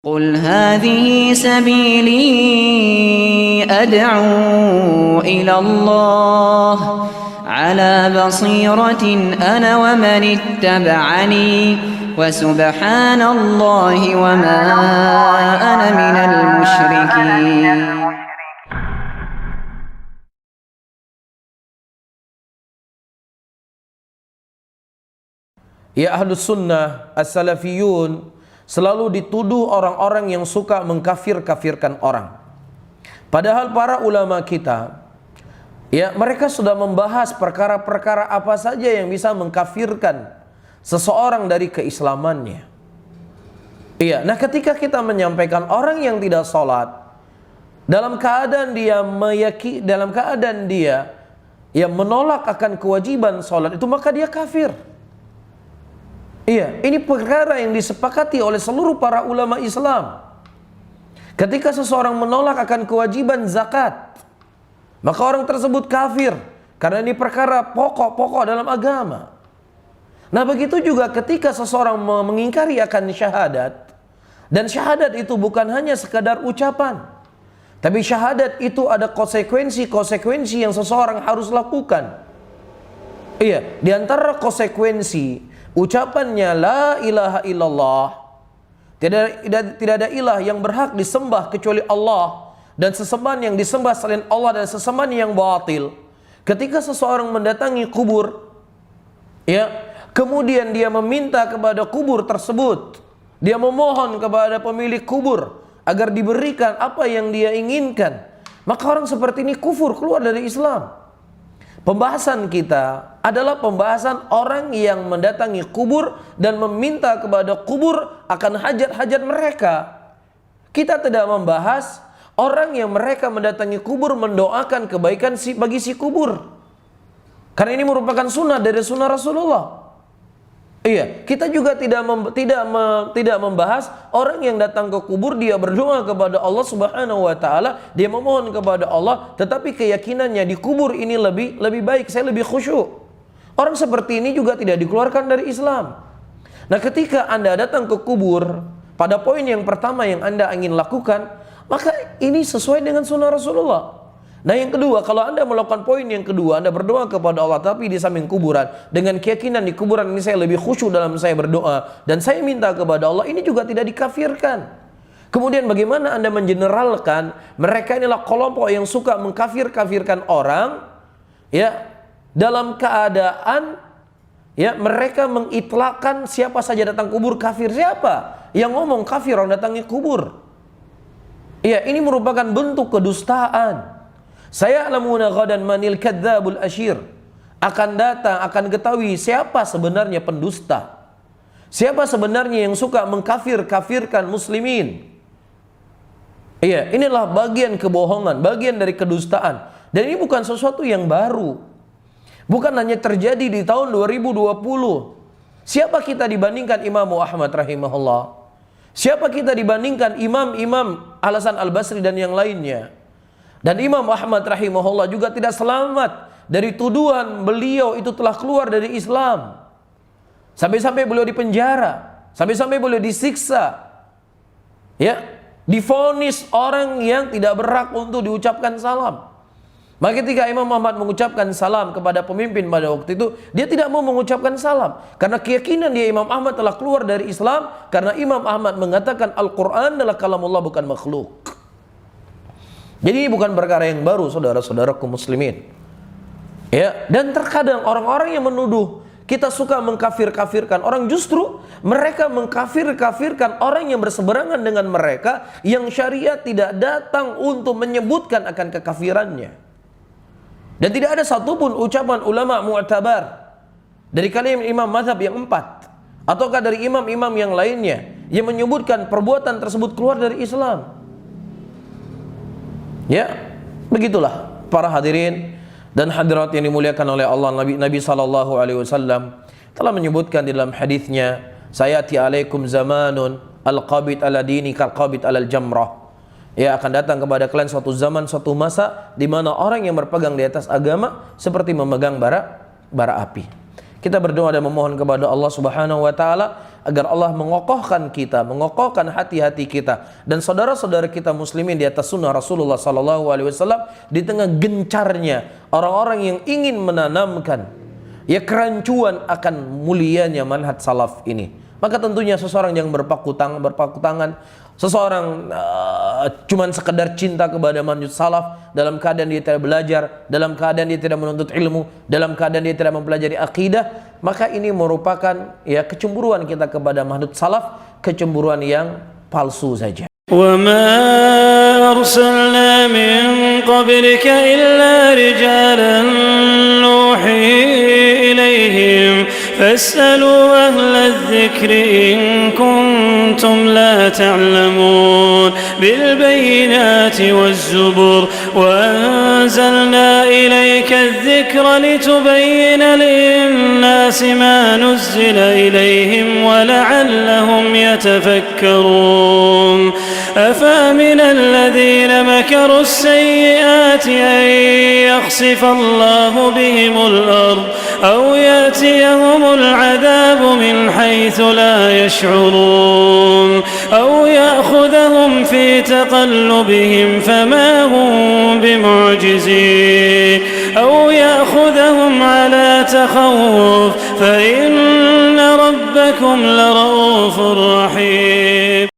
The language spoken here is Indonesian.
قل هذه سبيلي أدعو إلى الله على بصيرة أنا ومن اتبعني وسبحان الله وما أنا من المشركين. Ya Ahlus Sunnah As-Salafiyun selalu dituduh orang-orang yang suka mengkafir-kafirkan orang. Padahal para ulama kita, ya, mereka sudah membahas perkara-perkara apa saja yang bisa mengkafirkan seseorang dari keislamannya. Iya, nah ketika kita menyampaikan orang yang tidak sholat dalam keadaan dia yang menolak akan kewajiban sholat itu, maka dia kafir. Iya, ini perkara yang disepakati oleh seluruh para ulama Islam. Ketika seseorang menolak akan kewajiban zakat, maka orang tersebut kafir, karena ini perkara pokok-pokok dalam agama. Nah begitu juga ketika seseorang mengingkari akan syahadat, dan syahadat itu bukan hanya sekadar ucapan, tapi syahadat itu ada konsekuensi-konsekuensi yang seseorang harus lakukan. Iya, di antara konsekuensi ucapannya la ilaha illallah, tidak ada ilah yang berhak disembah kecuali Allah, dan sesembahan yang disembah selain Allah dan sesembahan yang batil. Ketika seseorang mendatangi kubur, ya, kemudian dia meminta kepada kubur tersebut, dia memohon kepada pemilik kubur agar diberikan apa yang dia inginkan, maka orang seperti ini kufur, keluar dari Islam. Pembahasan kita adalah pembahasan orang yang mendatangi kubur dan meminta kepada kubur akan hajat-hajat mereka. Kita tidak membahas orang yang mereka mendatangi kubur mendoakan kebaikan bagi si kubur, karena ini merupakan sunnah dari sunnah Rasulullah. Iya, kita juga tidak membahas orang yang datang ke kubur, dia berdoa kepada Allah Subhanahu wa taala, dia memohon kepada Allah, tetapi keyakinannya di kubur ini lebih baik, saya lebih khusyuk. Orang seperti ini juga tidak dikeluarkan dari Islam. Nah, ketika Anda datang ke kubur, pada poin yang pertama yang Anda ingin lakukan, maka ini sesuai dengan sunnah Rasulullah. Nah yang kedua, kalau Anda melakukan poin yang kedua, Anda berdoa kepada Allah tapi di samping kuburan, dengan keyakinan di kuburan ini saya lebih khusyuk dalam saya berdoa dan saya minta kepada Allah, ini juga tidak dikafirkan. Kemudian bagaimana Anda mengeneralkan mereka inilah kelompok yang suka mengkafir-kafirkan orang, ya, dalam keadaan, ya, mereka mengitlakkan siapa saja datang kubur kafir. Siapa yang ngomong kafir orang datangi kubur? Ya, ini merupakan bentuk kedustaan. Saya alamuna ghadan manil kadzabul asyir, akan datang, akan ketahui siapa sebenarnya pendusta, siapa sebenarnya yang suka mengkafir-kafirkan muslimin. Iya, inilah bagian kebohongan, bagian dari kedustaan. Dan ini bukan sesuatu yang baru, bukan hanya terjadi di tahun 2020. Siapa kita dibandingkan Imam Ahmad rahimahullah? Siapa kita dibandingkan imam-imam Al-Hasan Al-Basri dan yang lainnya? Dan Imam Ahmad rahimahullah juga tidak selamat dari tuduhan beliau itu telah keluar dari Islam. Sampai-sampai beliau dipenjara, sampai-sampai beliau disiksa, ya, divonis orang yang tidak berhak untuk diucapkan salam. Maka ketika Imam Ahmad mengucapkan salam kepada pemimpin pada waktu itu, dia tidak mau mengucapkan salam karena keyakinan dia Imam Ahmad telah keluar dari Islam, karena Imam Ahmad mengatakan Al-Quran adalah kalamullah, bukan makhluk. Jadi ini bukan perkara yang baru, saudara-saudaraku muslimin. Ya, dan terkadang orang-orang yang menuduh kita suka mengkafir-kafirkan orang, justru mereka mengkafir-kafirkan orang yang berseberangan dengan mereka, yang syariat tidak datang untuk menyebutkan akan kekafirannya. Dan tidak ada satupun ucapan ulama mu'tabar dari kalangan imam mazhab yang 4 ataukah dari imam-imam yang lainnya yang menyebutkan perbuatan tersebut keluar dari Islam. Ya, begitulah para hadirin dan hadirat yang dimuliakan oleh Allah. Nabi sallallahu alaihi wasallam telah menyebutkan di dalam hadisnya, sayati alaikum zamanun al-qabid ala dini kal-qabid ala al-jamrah. Ya, akan datang kepada kalian suatu zaman, suatu masa di mana orang yang berpegang di atas agama seperti memegang bara api. Kita berdoa dan memohon kepada Allah Subhanahu wa taala agar Allah mengokohkan kita, mengokohkan hati-hati kita dan saudara-saudara kita muslimin di atas sunnah Rasulullah sallallahu alaihi wasallam di tengah gencarnya orang-orang yang ingin menanamkan ya kerancuan akan mulianya manhaj salaf ini. Maka tentunya seseorang yang berpaku tangan, seseorang cuman sekedar cinta kepada manhaj salaf dalam keadaan dia tidak belajar, dalam keadaan dia tidak menuntut ilmu, dalam keadaan dia tidak mempelajari akidah, maka ini merupakan ya kecemburuan kita kepada manhaj salaf, kecemburuan yang palsu saja. وما أرسلنا من قبلك إلا رجالا نوحي إليهم فاسألوا أهل الذكر إن كنتم لا تعلمون بالبينات والزبر وأنزلنا إليك الذكر لتبين للناس ما نزل إليهم ولعلهم يتفكرون أفامن الذين مكروا السيئات أن يخسف الله بهم الأرض أو يأتيهم العذاب من حيث لا يشعرون أو يأخذهم في تقلبهم فما هم بمعجزين أو يأخذهم على تخوف فإن ربكم لرؤوف رحيم